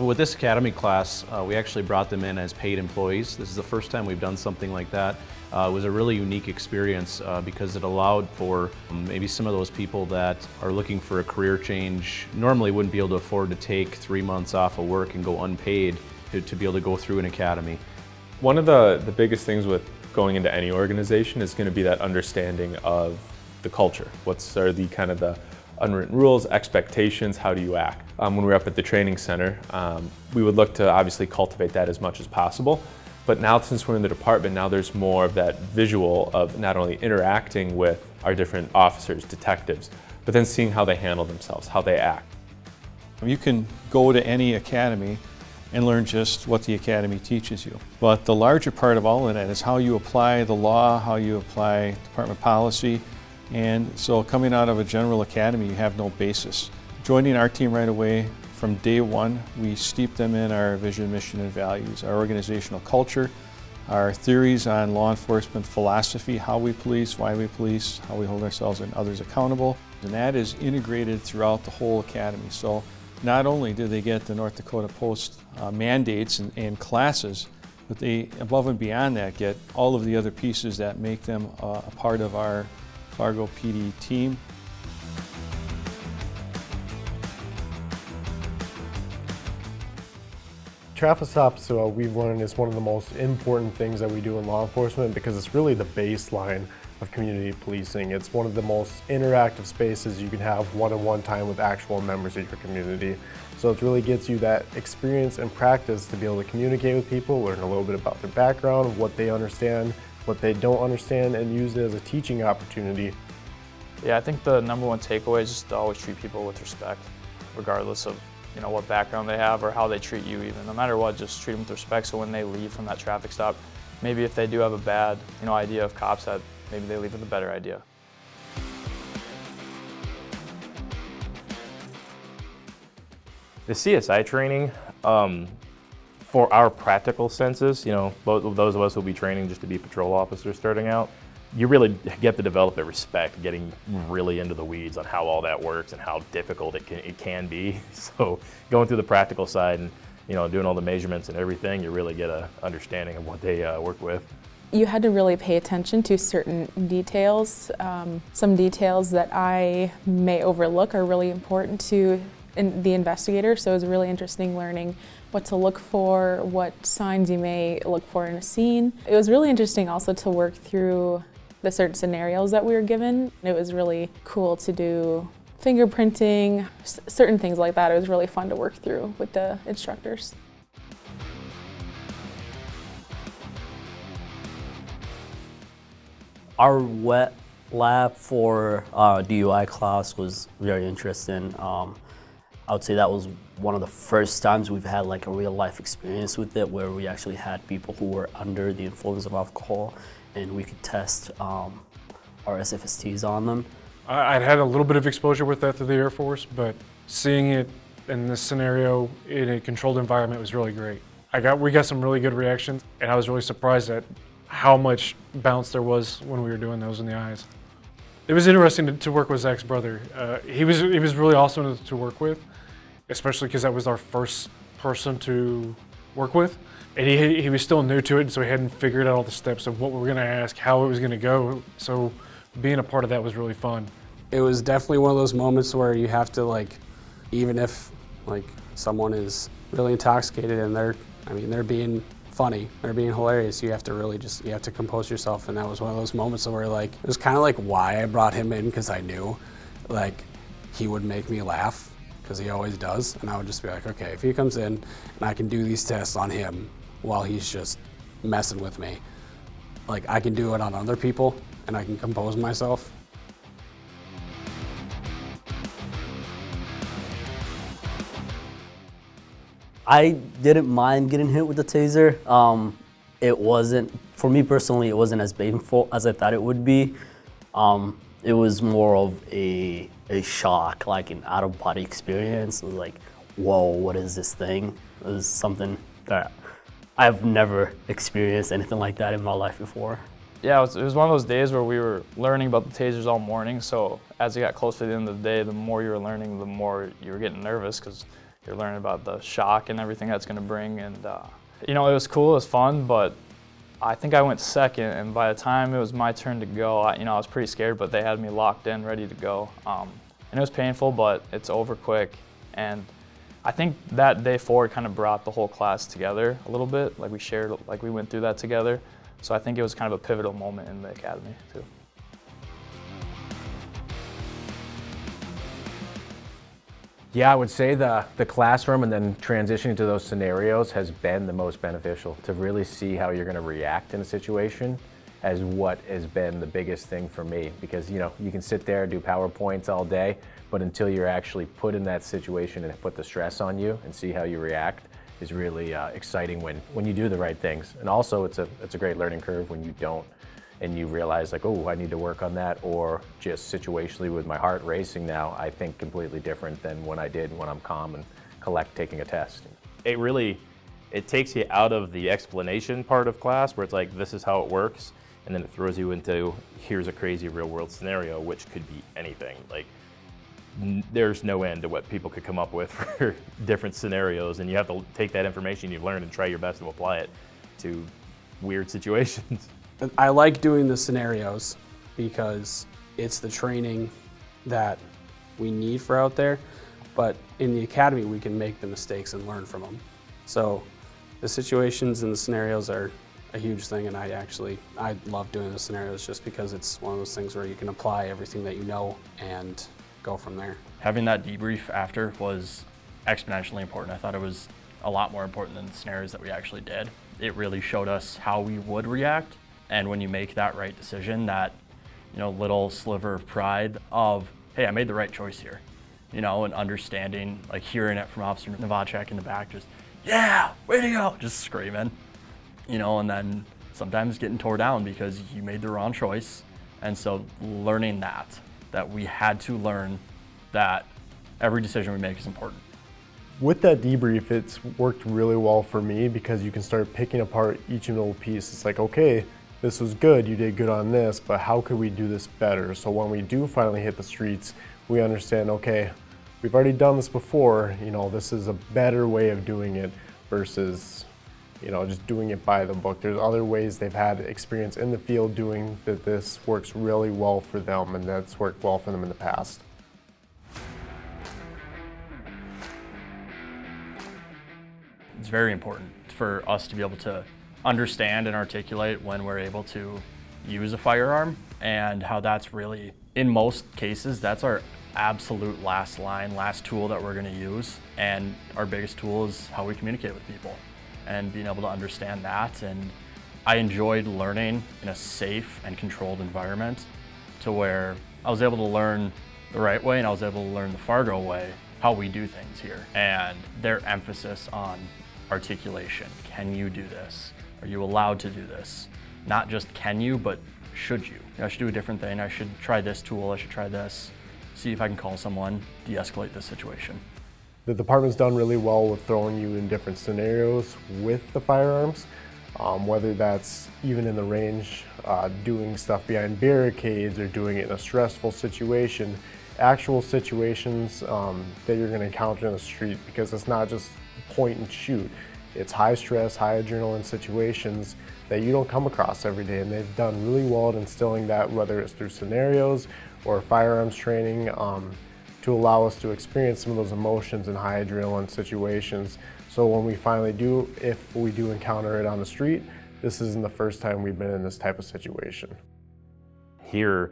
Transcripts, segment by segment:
With this academy class, we actually brought them in as paid employees. This is the first time we've done something like that. It was a really unique experience because it allowed for maybe some of those people that are looking for a career change, normally wouldn't be able to afford to take 3 months off of work and go unpaid to be able to go through an academy. One of the biggest things with going into any organization is going to be that understanding of the culture. What are the kind of the unwritten rules, expectations, how do you act? When we were up at the training center, we would look to obviously cultivate that as much as possible. But now since we're in the department, now there's more of that visual of not only interacting with our different officers, detectives, but then seeing how they handle themselves, how they act. You can go to any academy and learn just what the academy teaches you. But the larger part of all of that is how you apply the law, how you apply department policy. And so coming out of a general academy, you have no basis. Joining our team right away, from day one, we steep them in our vision, mission, and values, our organizational culture, our theories on law enforcement philosophy, how we police, why we police, how we hold ourselves and others accountable. And that is integrated throughout the whole academy. So not only do they get the North Dakota Post mandates and classes, but they, above and beyond that, get all of the other pieces that make them a part of our Fargo PD team. Traffic stops, we've learned, is one of the most important things that we do in law enforcement because it's really the baseline of community policing. It's one of the most interactive spaces you can have one-on-one time with actual members of your community. So it really gets you that experience and practice to be able to communicate with people, learn a little bit about their background, what they understand, what they don't understand, and use it as a teaching opportunity. Yeah, I think the number one takeaway is just to always treat people with respect, regardless of what background they have or how they treat you even. No matter what, just treat them with respect so when they leave from that traffic stop, maybe if they do have a bad idea of cops, that maybe they leave with a better idea. The CSI training, for our practical senses, both of those of us who will be training just to be patrol officers starting out, you really get to develop a respect, getting really into the weeds on how all that works and how difficult it can be. So going through the practical side and doing all the measurements and everything, you really get an understanding of what they work with. You had to really pay attention to certain details. Some details that I may overlook are really important to the investigator, so it was really interesting learning what to look for, what signs you may look for in a scene. It was really interesting also to work through the certain scenarios that we were given. It was really cool to do fingerprinting, certain things like that. It was really fun to work through with the instructors. Our wet lab for DUI class was very interesting. I would say that was one of the first times we've had like a real life experience with it, where we actually had people who were under the influence of alcohol and we could test our SFSTs on them. I'd had a little bit of exposure with that through the Air Force, but seeing it in this scenario in a controlled environment was really great. We got some really good reactions, and I was really surprised at how much bounce there was when we were doing those in the eyes. It was interesting to work with Zach's brother. He was really awesome to work with, especially because that was our first person to work with. And he was still new to it, and so he hadn't figured out all the steps of what we were gonna ask, how it was gonna go. So being a part of that was really fun. It was definitely one of those moments where you have to even if someone is really intoxicated and they're being funny, they're being hilarious, you have to really you have to compose yourself. And that was one of those moments where it was kind of why I brought him in, because I knew he would make me laugh, because he always does. And I would just be like, okay, if he comes in and I can do these tests on him while he's just messing with me, I can do it on other people and I can compose myself. I didn't mind getting hit with the taser. It wasn't, for me personally, it wasn't as painful as I thought it would be. It was more of a shock, an out-of-body experience. It was like, whoa, what is this thing? It was something that I've never experienced anything like that in my life before. Yeah, it was one of those days where we were learning about the tasers all morning, so as it got close to the end of the day, the more you were learning, the more you were getting nervous, because You're learning about the shock and everything that's going to bring. And, you know, it was cool, it was fun, but I think I went second. And by the time it was my turn to go, I was pretty scared, but they had me locked in, ready to go. And it was painful, but it's over quick. And I think that day forward kind of brought the whole class together a little bit. Like we went through that together. So I think it was kind of a pivotal moment in the academy too. Yeah, I would say the classroom and then transitioning to those scenarios has been the most beneficial. To really see how you're going to react in a situation as what has been the biggest thing for me. Because you can sit there and do PowerPoints all day, but until you're actually put in that situation and put the stress on you and see how you react is really exciting when you do the right things. And also it's a great learning curve when you don't, and you realize like, oh, I need to work on that, or just situationally with my heart racing now, I think completely different than when I did when I'm calm and collect taking a test. It takes you out of the explanation part of class where it's like, this is how it works, and then it throws you into, here's a crazy real world scenario, which could be anything. Like, there's no end to what people could come up with for different scenarios, and you have to take that information you've learned and try your best to apply it to weird situations. I like doing the scenarios because it's the training that we need for out there, but in the academy we can make the mistakes and learn from them. So the situations and the scenarios are a huge thing, and I love doing the scenarios just because it's one of those things where you can apply everything that you know and go from there. Having that debrief after was exponentially important. I thought it was a lot more important than the scenarios that we actually did. It really showed us how we would react. And when you make that right decision, that little sliver of pride of, hey, I made the right choice here, and understanding, like hearing it from Officer Novacek in the back, just, yeah, way to go, just screaming, and then sometimes getting tore down because you made the wrong choice. And so learning that we had to learn that every decision we make is important. With that debrief, it's worked really well for me because you can start picking apart each little piece. It's like, okay, this was good, you did good on this, but how could we do this better? So when we do finally hit the streets, we understand, okay, we've already done this before, this is a better way of doing it versus, just doing it by the book. There's other ways they've had experience in the field doing that this works really well for them, and that's worked well for them in the past. It's very important for us to be able to understand and articulate when we're able to use a firearm, and how that's really, in most cases, that's our absolute last tool that we're going to use. And our biggest tool is how we communicate with people and being able to understand that. And I enjoyed learning in a safe and controlled environment to where I was able to learn the right way and I was able to learn the Fargo way, how we do things here. And their emphasis on articulation. Can you do this? Are you allowed to do this? Not just can you, but should you? I should do a different thing. I should try this tool. I should try this. See if I can call someone, de-escalate this situation. The department's done really well with throwing you in different scenarios with the firearms, whether that's even in the range, doing stuff behind barricades or doing it in a stressful situation, actual situations that you're going to encounter in the street, because it's not just point and shoot. It's high stress, high adrenaline situations that you don't come across every day, and they've done really well at instilling that, whether it's through scenarios or firearms training, to allow us to experience some of those emotions in high adrenaline situations. So when we finally do, if we do encounter it on the street, this isn't the first time we've been in this type of situation. Here,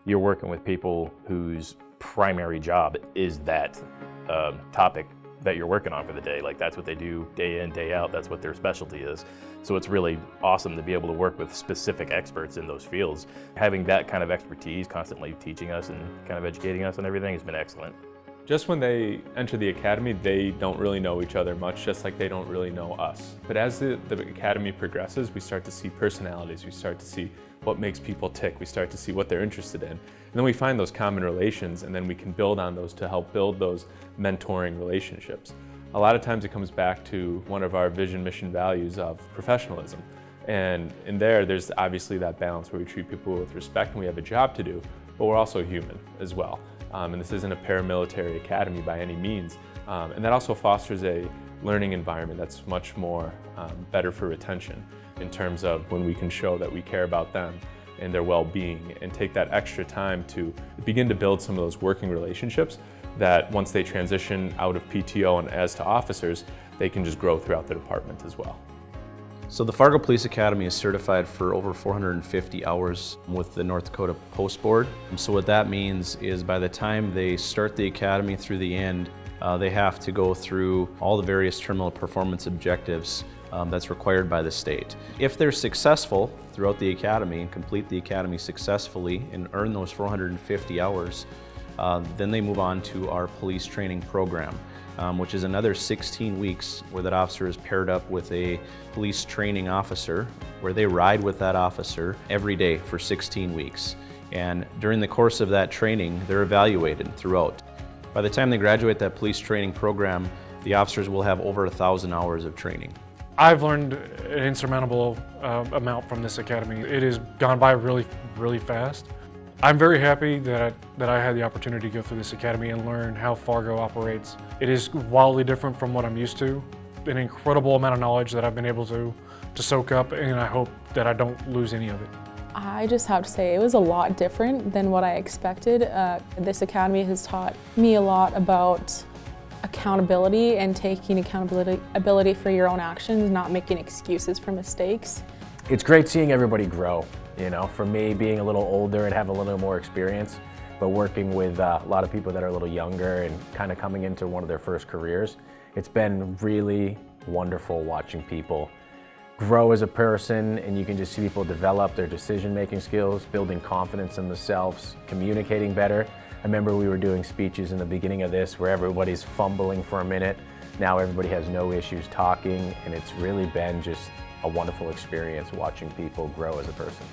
you're working with people whose primary job is that topic that you're working on for the day. Like, that's what they do day in, day out. That's what their specialty is. So it's really awesome to be able to work with specific experts in those fields. Having that kind of expertise constantly teaching us and kind of educating us on everything has been excellent. Just when they enter the academy, they don't really know each other much, just like they don't really know us. But as the academy progresses, we start to see personalities, we start to see what makes people tick, we start to see what they're interested in. And then we find those common relations, and then we can build on those to help build those mentoring relationships. A lot of times it comes back to one of our vision, mission, values of professionalism. And in there's obviously that balance where we treat people with respect and we have a job to do, but we're also human as well. And this isn't a paramilitary academy by any means, And that also fosters a learning environment that's much more better for retention in terms of when we can show that we care about them and their well-being and take that extra time to begin to build some of those working relationships that once they transition out of PTO and as to officers, they can just grow throughout the department as well. So the Fargo Police Academy is certified for over 450 hours with the North Dakota Post Board. So what that means is by the time they start the academy through the end, they have to go through all the various terminal performance objectives that's required by the state. If they're successful throughout the academy and complete the academy successfully and earn those 450 hours, then they move on to our police training program, which is another 16 weeks where that officer is paired up with a police training officer where they ride with that officer every day for 16 weeks. And during the course of that training, they're evaluated throughout. By the time they graduate that police training program, the officers will have over 1,000 hours of training. I've learned an insurmountable amount from this academy. It has gone by really, really fast. I'm very happy that I had the opportunity to go through this academy and learn how Fargo operates. It is wildly different from what I'm used to. An incredible amount of knowledge that I've been able to soak up, and I hope that I don't lose any of it. I just have to say it was a lot different than what I expected. This academy has taught me a lot about accountability and taking accountability for your own actions, not making excuses for mistakes. It's great seeing everybody grow. You know, for me, being a little older and have a little more experience, but working with a lot of people that are a little younger and kind of coming into one of their first careers, it's been really wonderful watching people grow as a person, and you can just see people develop their decision-making skills, building confidence in themselves, communicating better. I remember we were doing speeches in the beginning of this where everybody's fumbling for a minute. Now everybody has no issues talking, and it's really been just a wonderful experience watching people grow as a person.